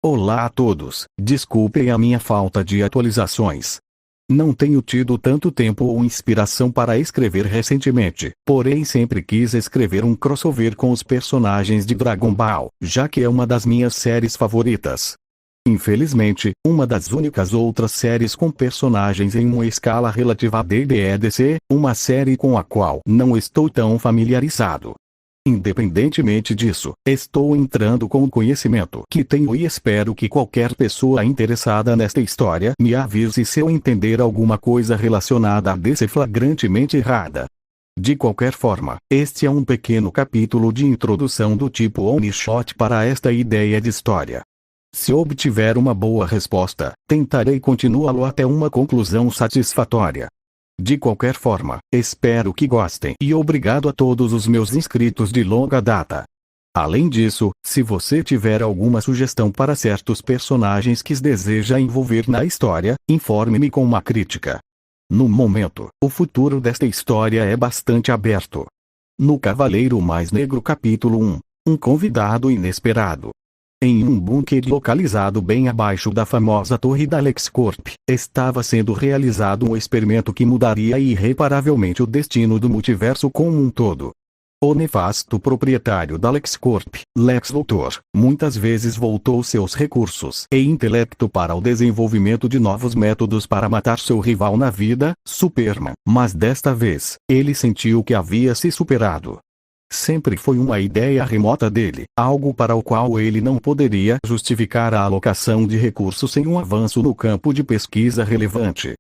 Olá a todos, desculpem a minha falta de atualizações. Não tenho tido tanto tempo ou inspiração para escrever recentemente, porém sempre quis escrever um crossover com os personagens de Dragon Ball, já que é uma das minhas séries favoritas. Infelizmente, uma das únicas outras séries com personagens em uma escala relativa a D&D, uma série com a qual não estou tão familiarizado. Independentemente disso, estou entrando com o conhecimento que tenho e espero que qualquer pessoa interessada nesta história me avise se eu entender alguma coisa relacionada a DC flagrantemente errada. De qualquer forma, este é um pequeno capítulo de introdução do tipo one-shot para esta ideia de história. Se obtiver uma boa resposta, tentarei continuá-lo até uma conclusão satisfatória. De qualquer forma, espero que gostem e obrigado a todos os meus inscritos de longa data. Além disso, se você tiver alguma sugestão para certos personagens que deseja envolver na história, informe-me com uma crítica. No momento, o futuro desta história é bastante aberto. No Cavaleiro Mais Negro capítulo 1, um convidado inesperado. Em um bunker localizado bem abaixo da famosa torre da LexCorp, estava sendo realizado um experimento que mudaria irreparavelmente o destino do multiverso como um todo. O nefasto proprietário da LexCorp, Lex Luthor, muitas vezes voltou seus recursos e intelecto para o desenvolvimento de novos métodos para matar seu rival na vida, Superman, mas desta vez, ele sentiu que havia se superado. Sempre foi uma ideia remota dele, algo para o qual ele não poderia justificar a alocação de recursos sem um avanço no campo de pesquisa relevante.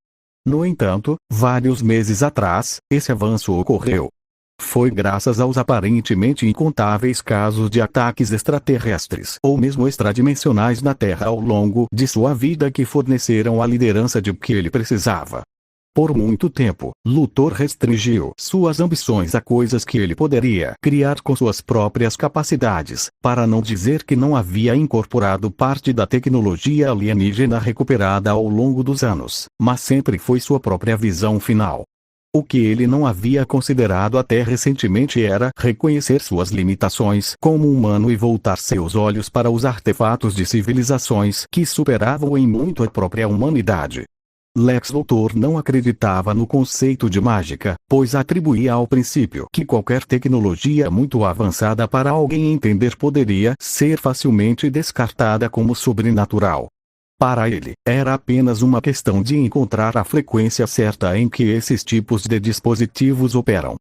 No entanto, vários meses atrás, esse avanço ocorreu. Foi graças aos aparentemente incontáveis casos de ataques extraterrestres ou mesmo extradimensionais na Terra ao longo de sua vida que forneceram a liderança de que ele precisava. Por muito tempo, Luthor restringiu suas ambições a coisas que ele poderia criar com suas próprias capacidades, para não dizer que não havia incorporado parte da tecnologia alienígena recuperada ao longo dos anos, mas sempre foi sua própria visão final. O que ele não havia considerado até recentemente era reconhecer suas limitações como humano e voltar seus olhos para os artefatos de civilizações que superavam em muito a própria humanidade. Lex Luthor não acreditava no conceito de mágica, pois atribuía ao princípio que qualquer tecnologia muito avançada para alguém entender poderia ser facilmente descartada como sobrenatural. Para ele, era apenas uma questão de encontrar a frequência certa em que esses tipos de dispositivos operam.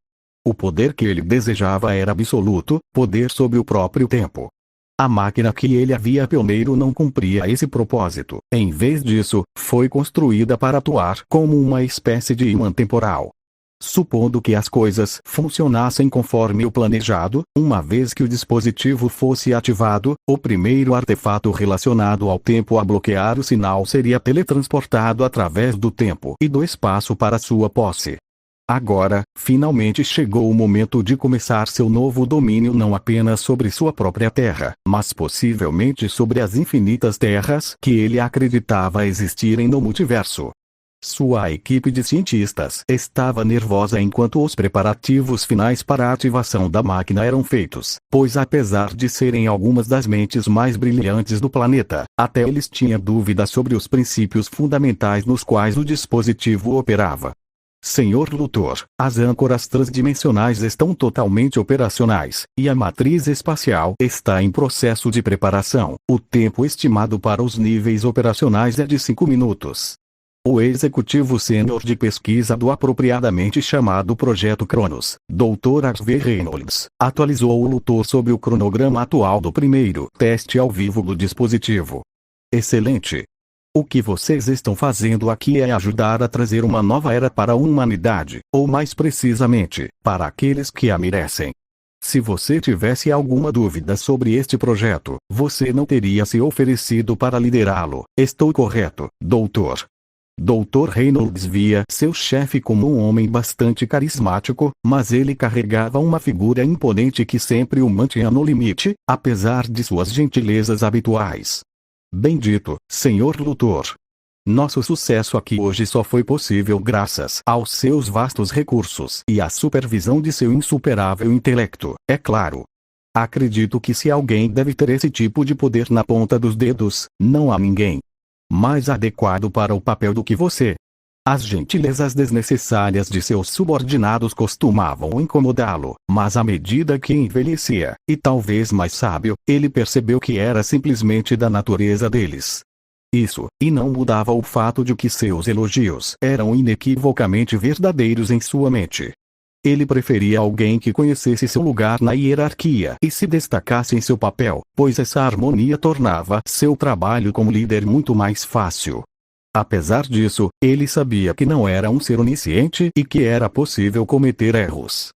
O poder que ele desejava era absoluto, poder sobre o próprio tempo. A máquina que ele havia pioneiro não cumpria esse propósito. Em vez disso, foi construída para atuar como uma espécie de imã temporal. Supondo que as coisas funcionassem conforme o planejado, uma vez que o dispositivo fosse ativado, o primeiro artefato relacionado ao tempo a bloquear o sinal seria teletransportado através do tempo e do espaço para sua posse. Agora, finalmente chegou o momento de começar seu novo domínio não apenas sobre sua própria terra, mas possivelmente sobre as infinitas terras que ele acreditava existirem no multiverso. Sua equipe de cientistas estava nervosa enquanto os preparativos finais para a ativação da máquina eram feitos, pois apesar de serem algumas das mentes mais brilhantes do planeta, até eles tinham dúvidas sobre os princípios fundamentais nos quais o dispositivo operava. Senhor Luthor, as âncoras transdimensionais estão totalmente operacionais, e a matriz espacial está em processo de preparação. O tempo estimado para os níveis operacionais é de 5 minutos. O executivo sênior de pesquisa do apropriadamente chamado Projeto Cronos, Dr. Harvey Reynolds, atualizou o Luthor sobre o cronograma atual do primeiro teste ao vivo do dispositivo. Excelente! O que vocês estão fazendo aqui é ajudar a trazer uma nova era para a humanidade, ou mais precisamente, para aqueles que a merecem. Se você tivesse alguma dúvida sobre este projeto, você não teria se oferecido para liderá-lo. Estou correto, doutor? Dr. Reynolds via seu chefe como um homem bastante carismático, mas ele carregava uma figura imponente que sempre o mantinha no limite, apesar de suas gentilezas habituais. Bendito, Sr. Luthor. Nosso sucesso aqui hoje só foi possível graças aos seus vastos recursos e à supervisão de seu insuperável intelecto, é claro. Acredito que se alguém deve ter esse tipo de poder na ponta dos dedos, não há ninguém mais adequado para o papel do que você. As gentilezas desnecessárias de seus subordinados costumavam incomodá-lo, mas à medida que envelhecia, e talvez mais sábio, ele percebeu que era simplesmente da natureza deles. Isso, e não mudava o fato de que seus elogios eram inequivocamente verdadeiros em sua mente. Ele preferia alguém que conhecesse seu lugar na hierarquia e se destacasse em seu papel, pois essa harmonia tornava seu trabalho como líder muito mais fácil. Apesar disso, ele sabia que não era um ser onisciente e que era possível cometer erros.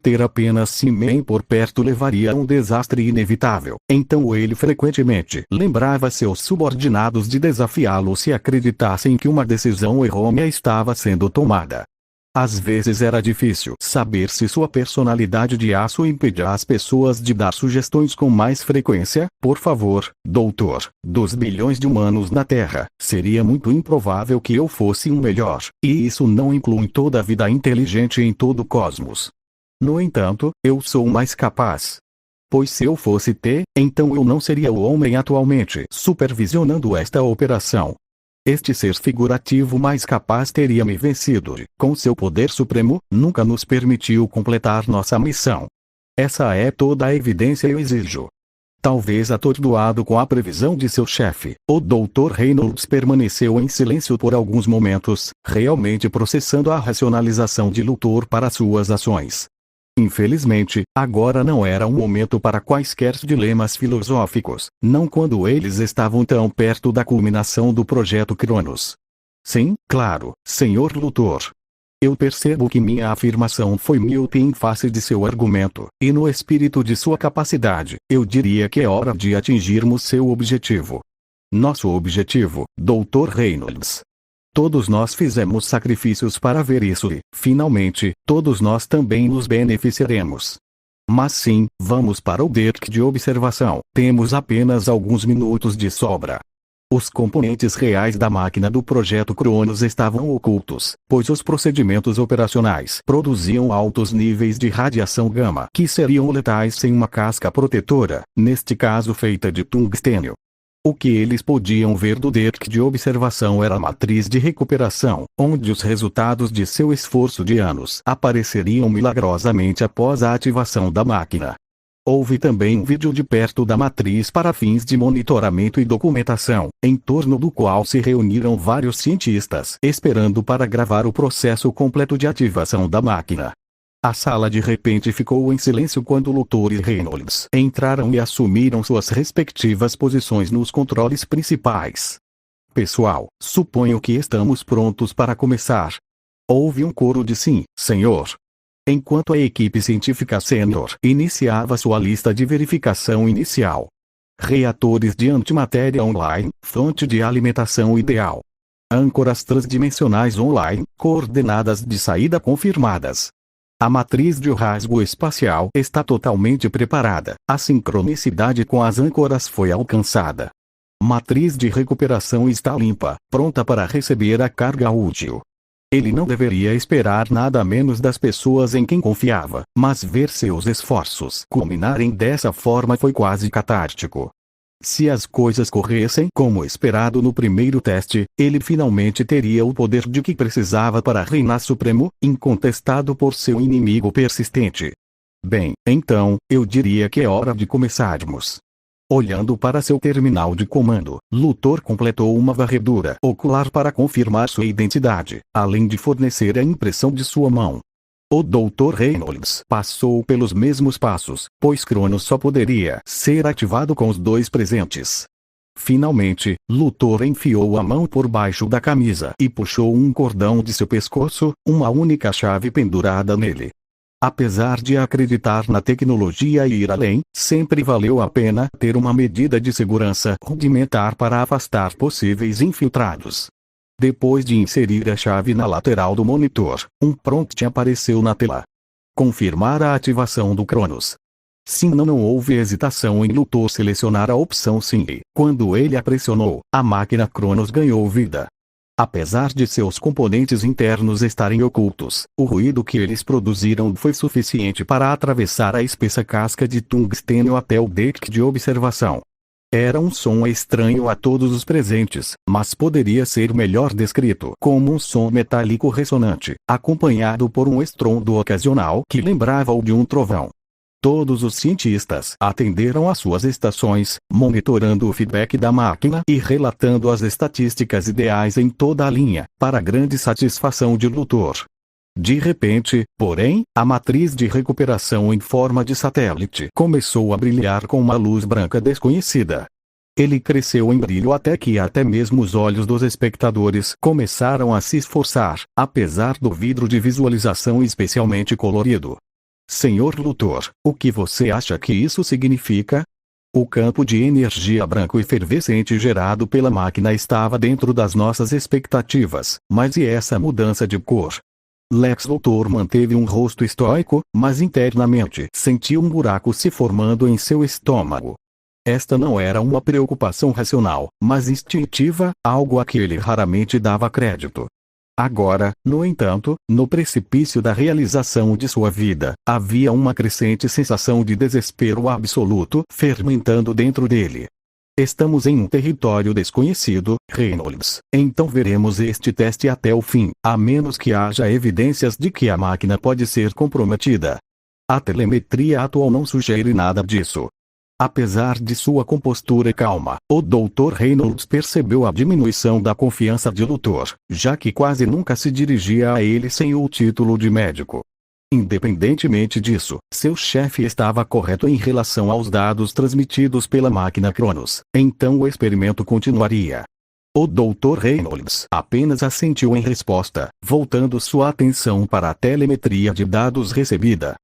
Ter apenas Simeon por perto levaria a um desastre inevitável, então ele frequentemente lembrava seus subordinados de desafiá-lo se acreditassem que uma decisão errônea estava sendo tomada. Às vezes era difícil saber se sua personalidade de aço impedia as pessoas de dar sugestões com mais frequência. Por favor, doutor, dos bilhões de humanos na Terra, seria muito improvável que eu fosse um melhor, e isso não inclui toda a vida inteligente em todo o cosmos. No entanto, eu sou mais capaz. Pois se eu fosse T, então eu não seria o homem atualmente supervisionando esta operação. Este ser figurativo mais capaz teria me vencido e, com seu poder supremo, nunca nos permitiu completar nossa missão. Essa é toda a evidência eu exijo. Talvez atordoado com a previsão de seu chefe, o Dr. Reynolds permaneceu em silêncio por alguns momentos, realmente processando a racionalização de Luthor para suas ações. Infelizmente, agora não era um momento para quaisquer dilemas filosóficos, não quando eles estavam tão perto da culminação do projeto Cronos. Sim, claro, Sr. Luthor. Eu percebo que minha afirmação foi míope em face de seu argumento, e no espírito de sua capacidade, eu diria que é hora de atingirmos seu objetivo. Nosso objetivo, Dr. Reynolds. Todos nós fizemos sacrifícios para ver isso e, finalmente, todos nós também nos beneficiaremos. Mas sim, vamos para o deck de observação. Temos apenas alguns minutos de sobra. Os componentes reais da máquina do projeto Cronos estavam ocultos, pois os procedimentos operacionais produziam altos níveis de radiação gama que seriam letais sem uma casca protetora, neste caso feita de tungstênio. O que eles podiam ver do deck de observação era a matriz de recuperação, onde os resultados de seu esforço de anos apareceriam milagrosamente após a ativação da máquina. Houve também um vídeo de perto da matriz para fins de monitoramento e documentação, em torno do qual se reuniram vários cientistas esperando para gravar o processo completo de ativação da máquina. A sala de repente ficou em silêncio quando Luthor e Reynolds entraram e assumiram suas respectivas posições nos controles principais. Pessoal, suponho que estamos prontos para começar. Houve um coro de sim, senhor. Enquanto a equipe científica sênior iniciava sua lista de verificação inicial. Reatores de antimatéria online, fonte de alimentação ideal. Âncoras transdimensionais online, coordenadas de saída confirmadas. A matriz de rasgo espacial está totalmente preparada. A sincronicidade com as âncoras foi alcançada. Matriz de recuperação está limpa, pronta para receber a carga útil. Ele não deveria esperar nada menos das pessoas em quem confiava, mas ver seus esforços culminarem dessa forma foi quase catártico. Se as coisas corressem como esperado no primeiro teste, ele finalmente teria o poder de que precisava para reinar supremo, incontestado por seu inimigo persistente. Bem, então, eu diria que é hora de começarmos. Olhando para seu terminal de comando, Luthor completou uma varredura ocular para confirmar sua identidade, além de fornecer a impressão de sua mão. O Dr. Reynolds passou pelos mesmos passos, pois Cronos só poderia ser ativado com os dois presentes. Finalmente, Luthor enfiou a mão por baixo da camisa e puxou um cordão de seu pescoço, uma única chave pendurada nele. Apesar de acreditar na tecnologia e ir além, sempre valeu a pena ter uma medida de segurança rudimentar para afastar possíveis infiltrados. Depois de inserir a chave na lateral do monitor, um prompt apareceu na tela. Confirmar a ativação do Cronos. Sim, não houve hesitação em Luthor selecionar a opção sim e, quando ele a pressionou, a máquina Cronos ganhou vida. Apesar de seus componentes internos estarem ocultos, o ruído que eles produziram foi suficiente para atravessar a espessa casca de tungstênio até o deck de observação. Era um som estranho a todos os presentes, mas poderia ser melhor descrito como um som metálico ressonante, acompanhado por um estrondo ocasional que lembrava o de um trovão. Todos os cientistas atenderam às suas estações, monitorando o feedback da máquina e relatando as estatísticas ideais em toda a linha, para grande satisfação de Luthor. De repente, porém, a matriz de recuperação em forma de satélite começou a brilhar com uma luz branca desconhecida. Ele cresceu em brilho até que até mesmo os olhos dos espectadores começaram a se esforçar, apesar do vidro de visualização especialmente colorido. Senhor Luthor, o que você acha que isso significa? O campo de energia branco efervescente gerado pela máquina estava dentro das nossas expectativas, mas e essa mudança de cor? Lex Luthor manteve um rosto estoico, mas internamente sentiu um buraco se formando em seu estômago. Esta não era uma preocupação racional, mas instintiva, algo a que ele raramente dava crédito. Agora, no entanto, no precipício da realização de sua vida, havia uma crescente sensação de desespero absoluto fermentando dentro dele. Estamos em um território desconhecido, Reynolds, então veremos este teste até o fim, a menos que haja evidências de que a máquina pode ser comprometida. A telemetria atual não sugere nada disso. Apesar de sua compostura calma, o Dr. Reynolds percebeu a diminuição da confiança de Luthor, já que quase nunca se dirigia a ele sem o título de médico. Independentemente disso, seu chefe estava correto em relação aos dados transmitidos pela máquina Cronos, então o experimento continuaria. O Dr. Reynolds apenas assentiu em resposta, voltando sua atenção para a telemetria de dados recebida.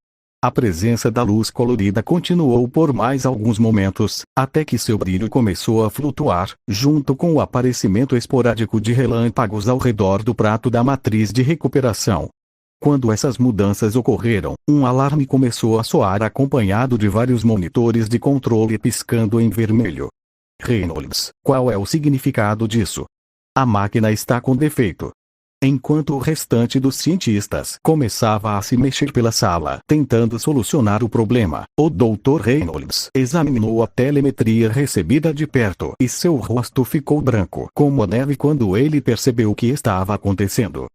A presença da luz colorida continuou por mais alguns momentos, até que seu brilho começou a flutuar, junto com o aparecimento esporádico de relâmpagos ao redor do prato da matriz de recuperação. Quando essas mudanças ocorreram, um alarme começou a soar acompanhado de vários monitores de controle piscando em vermelho. Reynolds, qual é o significado disso? A máquina está com defeito. Enquanto o restante dos cientistas começava a se mexer pela sala tentando solucionar o problema, o Dr. Reynolds examinou a telemetria recebida de perto e seu rosto ficou branco como a neve quando ele percebeu o que estava acontecendo.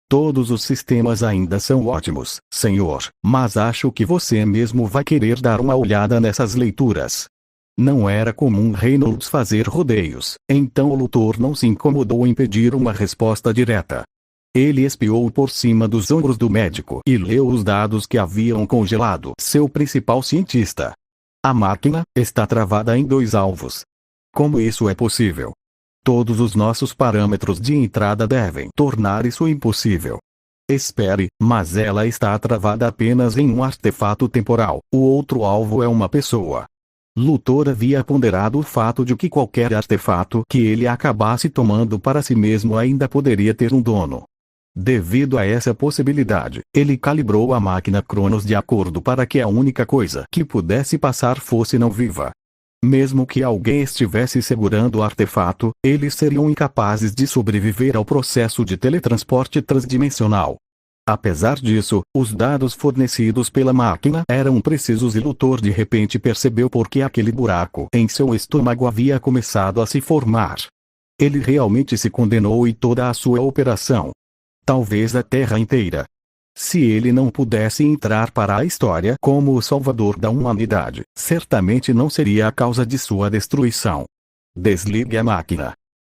Todos os sistemas ainda são ótimos, senhor, mas acho que você mesmo vai querer dar uma olhada nessas leituras. Não era comum Reynolds fazer rodeios, então o Luthor não se incomodou em pedir uma resposta direta. Ele espiou por cima dos ombros do médico e leu os dados que haviam congelado seu principal cientista. A máquina está travada em 2 alvos. Como isso é possível? Todos os nossos parâmetros de entrada devem tornar isso impossível. Espere, mas ela está travada apenas em um artefato temporal. O outro alvo é uma pessoa. Luthor havia ponderado o fato de que qualquer artefato que ele acabasse tomando para si mesmo ainda poderia ter um dono. Devido a essa possibilidade, ele calibrou a máquina Cronos de acordo para que a única coisa que pudesse passar fosse não viva. Mesmo que alguém estivesse segurando o artefato, eles seriam incapazes de sobreviver ao processo de teletransporte transdimensional. Apesar disso, os dados fornecidos pela máquina eram precisos e Luthor de repente percebeu por que aquele buraco em seu estômago havia começado a se formar. Ele realmente se condenou e toda a sua operação. Talvez a Terra inteira. Se ele não pudesse entrar para a história como o salvador da humanidade, certamente não seria a causa de sua destruição. Desligue a máquina.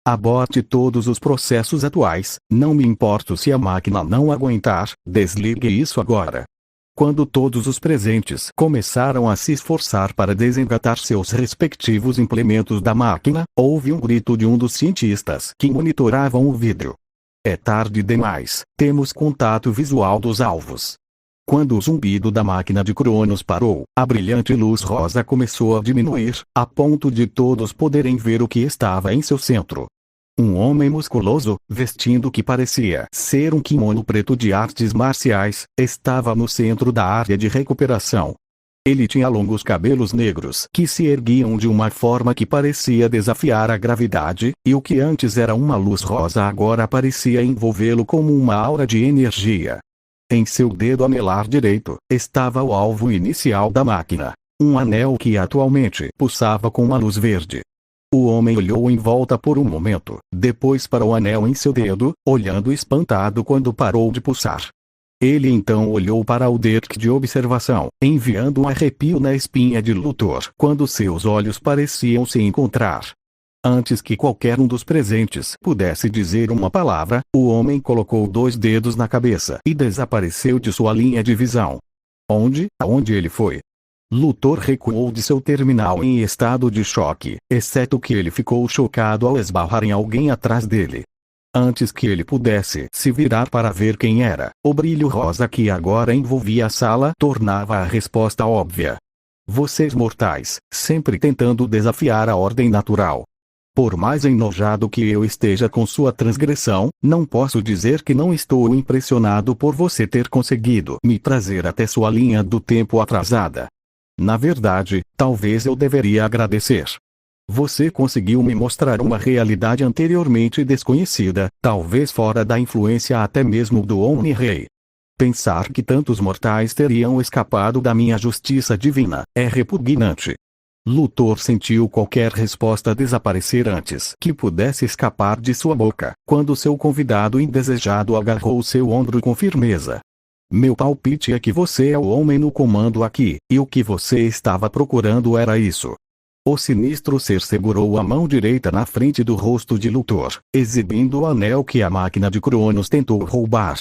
Aborte todos os processos atuais, não me importo se a máquina não aguentar, desligue isso agora. Quando todos os presentes começaram a se esforçar para desengatar seus respectivos implementos da máquina, houve um grito de um dos cientistas que monitoravam o vidro. É tarde demais, temos contato visual dos alvos. Quando o zumbido da máquina de Cronos parou, a brilhante luz rosa começou a diminuir, a ponto de todos poderem ver o que estava em seu centro. Um homem musculoso, vestindo o que parecia ser um kimono preto de artes marciais, estava no centro da área de recuperação. Ele tinha longos cabelos negros que se erguiam de uma forma que parecia desafiar a gravidade, e o que antes era uma luz rosa agora parecia envolvê-lo como uma aura de energia. Em seu dedo anelar direito, estava o alvo inicial da máquina, um anel que atualmente pulsava com uma luz verde. O homem olhou em volta por um momento, depois para o anel em seu dedo, olhando espantado quando parou de pulsar. Ele então olhou para o deck de observação, enviando um arrepio na espinha de Luthor quando seus olhos pareciam se encontrar. Antes que qualquer um dos presentes pudesse dizer uma palavra, o homem colocou 2 dedos na cabeça e desapareceu de sua linha de visão. Aonde ele foi? Luthor recuou de seu terminal em estado de choque, exceto que ele ficou chocado ao esbarrar em alguém atrás dele. Antes que ele pudesse se virar para ver quem era, o brilho rosa que agora envolvia a sala tornava a resposta óbvia. Vocês mortais, sempre tentando desafiar a ordem natural. Por mais enojado que eu esteja com sua transgressão, não posso dizer que não estou impressionado por você ter conseguido me trazer até sua linha do tempo atrasada. Na verdade, talvez eu deveria agradecer. Você conseguiu me mostrar uma realidade anteriormente desconhecida, talvez fora da influência até mesmo do Omni-Rei. Pensar que tantos mortais teriam escapado da minha justiça divina é repugnante. Luthor sentiu qualquer resposta desaparecer antes que pudesse escapar de sua boca, quando seu convidado indesejado agarrou seu ombro com firmeza. Meu palpite é que você é o homem no comando aqui, e o que você estava procurando era isso. O sinistro ser segurou a mão direita na frente do rosto de Luthor, exibindo o anel que a máquina de Cronos tentou roubar.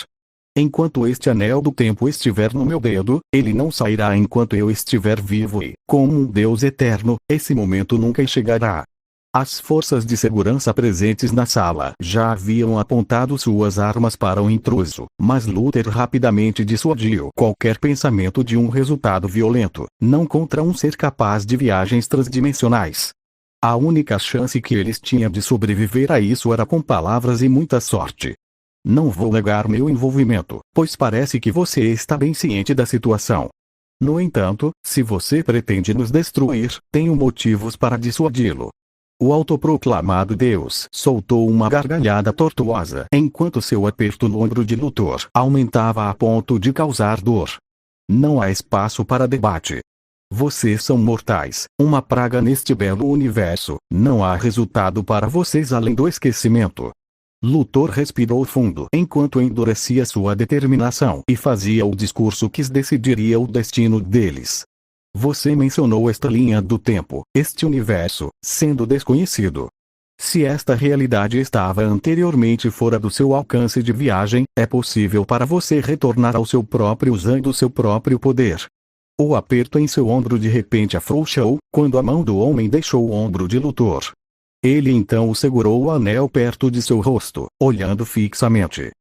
Enquanto este anel do tempo estiver no meu dedo, ele não sairá enquanto eu estiver vivo e, como um Deus eterno, esse momento nunca chegará. As forças de segurança presentes na sala já haviam apontado suas armas para o intruso, mas Luthor rapidamente dissuadiu qualquer pensamento de um resultado violento, não contra um ser capaz de viagens transdimensionais. A única chance que eles tinham de sobreviver a isso era com palavras e muita sorte. Não vou negar meu envolvimento, pois parece que você está bem ciente da situação. No entanto, se você pretende nos destruir, tenho motivos para dissuadi-lo. O autoproclamado Deus soltou uma gargalhada tortuosa enquanto seu aperto no ombro de Luthor aumentava a ponto de causar dor. Não há espaço para debate. Vocês são mortais, uma praga neste belo universo, não há resultado para vocês além do esquecimento. Luthor respirou fundo enquanto endurecia sua determinação e fazia o discurso que decidiria o destino deles. Você mencionou esta linha do tempo, este universo, sendo desconhecido. Se esta realidade estava anteriormente fora do seu alcance de viagem, é possível para você retornar ao seu próprio usando seu próprio poder. O aperto em seu ombro de repente afrouxou, quando a mão do homem deixou o ombro de Luthor. Ele então segurou o anel perto de seu rosto, olhando fixamente.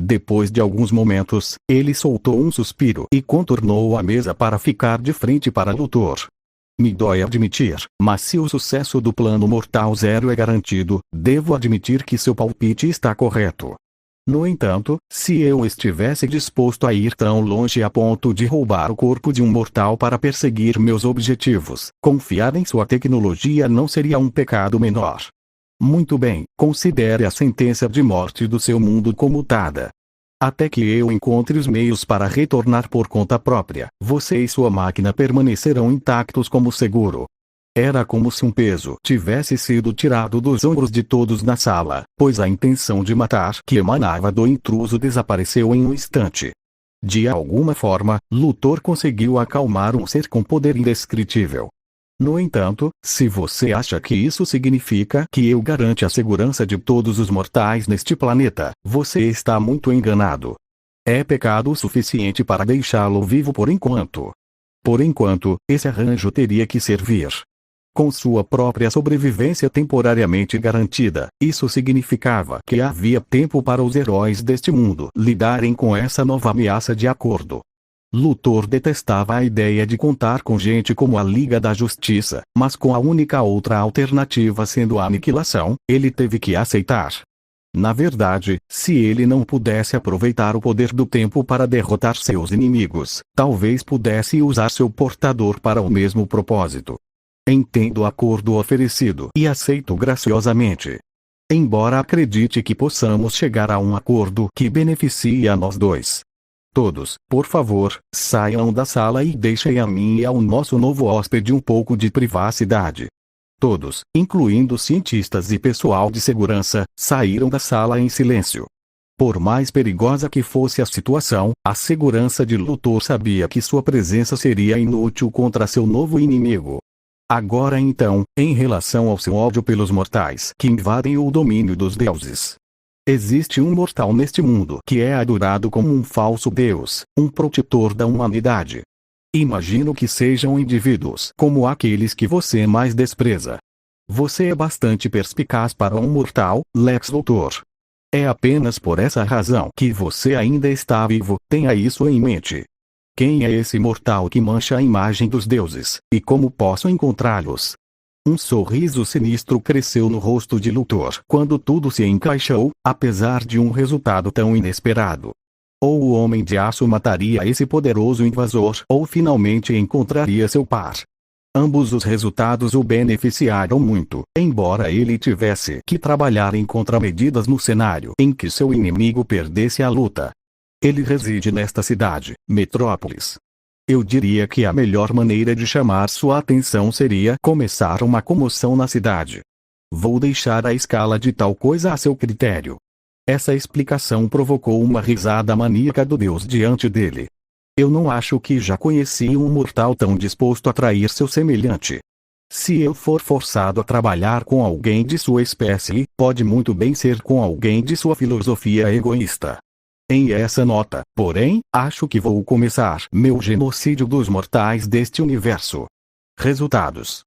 Depois de alguns momentos, ele soltou um suspiro e contornou a mesa para ficar de frente para Luthor. Me dói admitir, mas se o sucesso do plano Mortal Zero é garantido, devo admitir que seu palpite está correto. No entanto, se eu estivesse disposto a ir tão longe a ponto de roubar o corpo de um mortal para perseguir meus objetivos, confiar em sua tecnologia não seria um pecado menor. Muito bem, considere a sentença de morte do seu mundo comutada. Até que eu encontre os meios para retornar por conta própria, você e sua máquina permanecerão intactos como seguro. Era como se um peso tivesse sido tirado dos ombros de todos na sala, pois a intenção de matar que emanava do intruso desapareceu em um instante. De alguma forma, Luthor conseguiu acalmar um ser com poder indescritível. No entanto, se você acha que isso significa que eu garante a segurança de todos os mortais neste planeta, você está muito enganado. É pecado o suficiente para deixá-lo vivo por enquanto. Por enquanto, esse arranjo teria que servir. Com sua própria sobrevivência temporariamente garantida, isso significava que havia tempo para os heróis deste mundo lidarem com essa nova ameaça de acordo. Luthor detestava a ideia de contar com gente como a Liga da Justiça, mas com a única outra alternativa sendo a aniquilação, ele teve que aceitar. Na verdade, se ele não pudesse aproveitar o poder do tempo para derrotar seus inimigos, talvez pudesse usar seu portador para o mesmo propósito. Entendo o acordo oferecido e aceito graciosamente. Embora acredite que possamos chegar a um acordo que beneficie a nós dois. Todos, por favor, saiam da sala e deixem a mim e ao nosso novo hóspede um pouco de privacidade. Todos, incluindo cientistas e pessoal de segurança, saíram da sala em silêncio. Por mais perigosa que fosse a situação, a segurança de Luthor sabia que sua presença seria inútil contra seu novo inimigo. Agora então, em relação ao seu ódio pelos mortais que invadem o domínio dos deuses. Existe um mortal neste mundo que é adorado como um falso deus, um protetor da humanidade. Imagino que sejam indivíduos como aqueles que você mais despreza. Você é bastante perspicaz para um mortal, Lex Luthor. É apenas por essa razão que você ainda está vivo, tenha isso em mente. Quem é esse mortal que mancha a imagem dos deuses, e como posso encontrá-los? Um sorriso sinistro cresceu no rosto de Luthor quando tudo se encaixou, apesar de um resultado tão inesperado. Ou o Homem de Aço mataria esse poderoso invasor, ou finalmente encontraria seu par. Ambos os resultados o beneficiaram muito, embora ele tivesse que trabalhar em contramedidas no cenário em que seu inimigo perdesse a luta. Ele reside nesta cidade, Metrópolis. Eu diria que a melhor maneira de chamar sua atenção seria começar uma comoção na cidade. Vou deixar a escala de tal coisa a seu critério. Essa explicação provocou uma risada maníaca do deus diante dele. Eu não acho que já conheci um mortal tão disposto a trair seu semelhante. Se eu for forçado a trabalhar com alguém de sua espécie, pode muito bem ser com alguém de sua filosofia egoísta. Em essa nota, porém, acho que vou começar meu genocídio dos mortais deste universo. Resultados.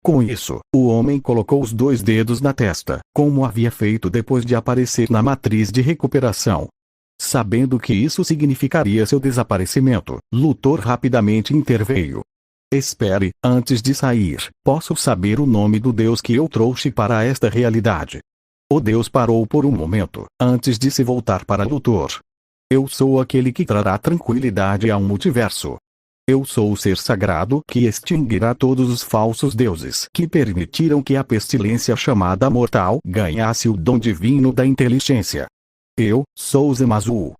Com isso, o homem colocou os 2 dedos na testa, como havia feito depois de aparecer na matriz de recuperação. Sabendo que isso significaria seu desaparecimento, Luthor rapidamente interveio. Espere, antes de sair, posso saber o nome do Deus que eu trouxe para esta realidade? O Deus parou por um momento, antes de se voltar para Luthor. Eu sou aquele que trará tranquilidade ao multiverso. Eu sou o ser sagrado que extinguirá todos os falsos deuses que permitiram que a pestilência chamada mortal ganhasse o dom divino da inteligência. Eu sou Zemasul.